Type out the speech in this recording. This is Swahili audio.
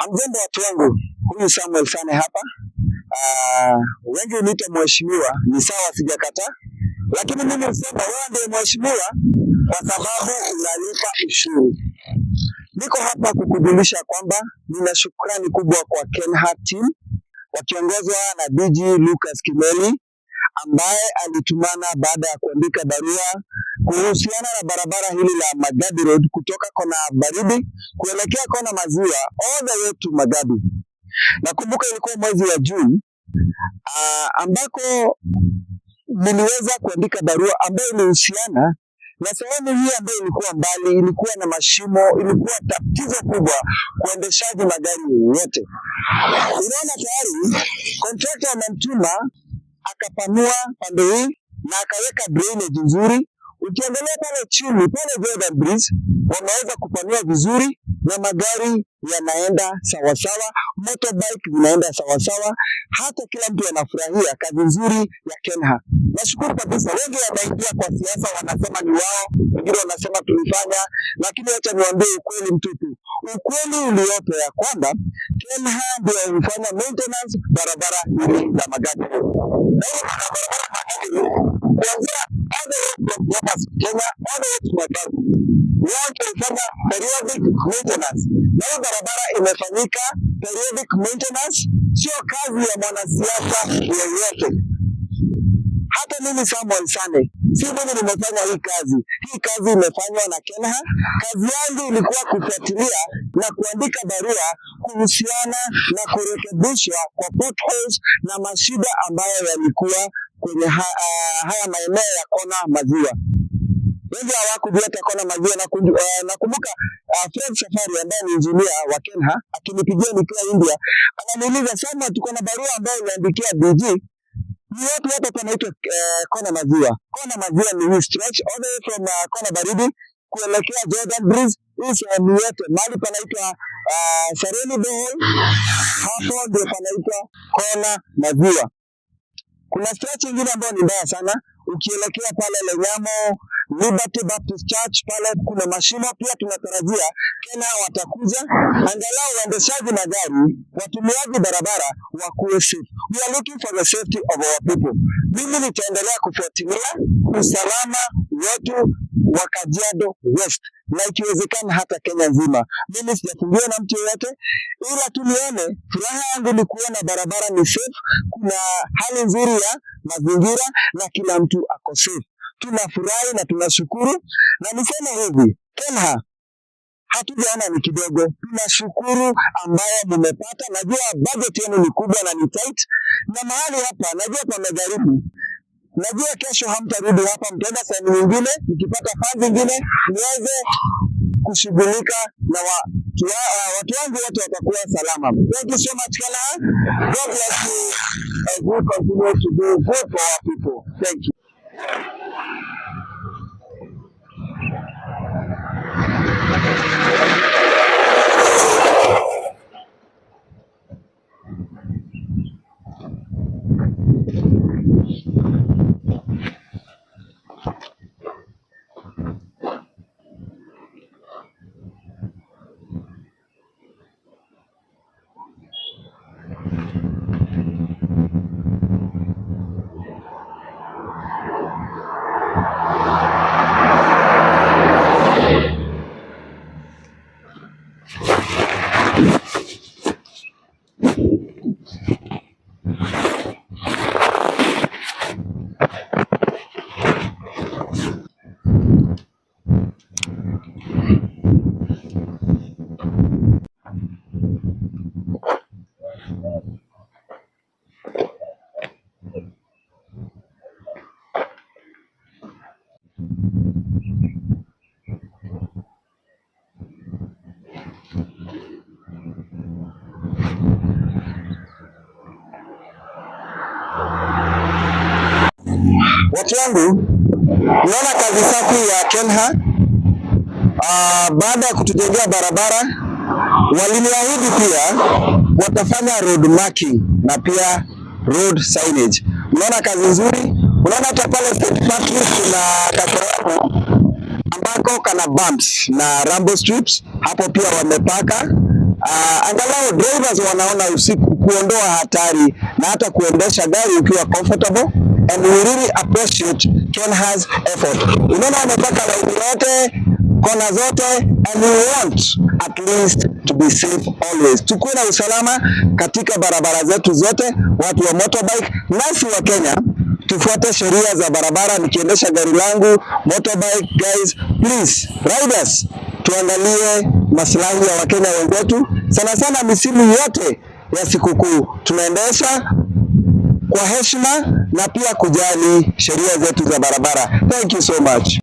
Amjambo watu wangu, huyu Samuel Sane hapa. Wengi uniita mheshimiwa, ni sawa, sijakataa. Lakini mimi husema wewe ndiye mheshimiwa kwa sababu unalipa ushuru. Niko hapa kukujulisha kwamba nina shukrani kubwa kwa KenHa team wakiongozwa na DG Lucas Kimeli ambaye alitumana baada ya kuandika barua kuhusiana na barabara hili la Magadi Road kutoka kona Baridi kuelekea kona Maziwa all the way to Magadi. Nakumbuka ilikuwa mwezi wa Juni ambako niliweza kuandika barua ambayo ilihusiana na sehemu hii ambayo ilikuwa mbali, ilikuwa na mashimo, ilikuwa tatizo kubwa kuendeshaji magari yote. Unaona tayari contractor amemtuma akapanua pande hii na akaweka drainage nzuri. Ukiangalia pale chini pale Jordan Bridge wameweza kupanua vizuri na magari yanaenda sawa sawa, motorbike zinaenda sawa sawa, hata kila mtu anafurahia kazi nzuri ya KenHa. Nashukuru kabisa. Wengi wanaingia kwa siasa wanasema ni wao, wengine wanasema tulifanya, lakini acha niwaambie ukweli mtupu. Ukweli uliopo ya kwamba KenHa ndio ilifanya maintenance barabara hili la Magadi. Na hiyo barabara Magadi kuanzia Kenya hadi Magadi wote ilifanya periodic maintenance. Na hiyo barabara imefanyika periodic maintenance, sio kazi ya mwanasiasa yeyote. Hata mimi Samuel Sane, si mimi nimefanya hii kazi. Hii kazi imefanywa na KenHa. Kazi yangu ilikuwa kufuatilia na kuandika barua kuhusiana na kurekebishwa kwa potholes na mashida ambayo yalikuwa kwenye haya maeneo ya kona Maziwa. Wengi hawakujua hata kona Maziwa. Nakumbuka Fred Safari ambaye ni engineer wa KenHa akinipigia nikiwa India, ananiuliza sana, tuko na barua ambayo uliandikia DG. Ni watu hapa panaitwa kona Maziwa. Kona Maziwa ni hii stretch all the way from kona Baridi kuelekea Jordan Bridge. Hii sehemu yote mahali panaitwa Sareni Bohol, hapo ndio panaitwa kona Maziwa. Kuna stretch nyingine ambayo ni mbaya sana ukielekea pale Lenyamo Liberty Baptist Church, pale kuna mashimo pia. Tunatarajia KenHa watakuja angalau waendeshaji magari, watumiaji barabara wakuwe safe. We are looking for the safety of our people. Mimi nitaendelea kufuatilia usalama wetu wa Kajiado West na ikiwezekana hata Kenya nzima. Mimi sijafungiwa na mtu yoyote, ila tulione, furaha yangu ni kuona barabara ni safe, kuna hali nzuri ya mazingira na kila mtu ako safe. Tunafurahi na tunashukuru, na niseme hivi, KenHa hatujaona ni kidogo. Tunashukuru ambayo mmepata. Najua budget yenu ni kubwa na ni tight, na mahali hapa najua pamejaribu. Najua kesho hamtarudi hapa, mtaenda sehemu nyingine, mkipata funds nyingine niweze kushughulika na watu wangu wote watakuwa salama. Thank you so much KenHa. God bless you as we continue to do good for our people. Thank you. Watu wangu, naona kazi safi ya KenHa. Baada ya kutujengea barabara, waliniahidi pia watafanya road marking na pia road signage. Unaona kazi nzuri. Unaona hata pale St. Patrick kuna kakoramo ambako kana bumps na rumble strips, hapo pia wamepaka. angalau drivers wanaona usiku, kuondoa hatari na hata kuendesha gari ukiwa comfortable, and we really appreciate Kenha's effort. Unaona wamepaka laini yote, kona zote, and we want at least to be safe always. Tukue na usalama katika barabara zetu zote, watu wa motorbike, nasi wa Kenya tufuate sheria za barabara. Nikiendesha gari langu motorbike, guys, please riders, tuangalie maslahi ya Wakenya wenzetu, sana sana misimu yote ya sikukuu. Tunaendesha kwa heshima na pia kujali sheria zetu za barabara. Thank you so much.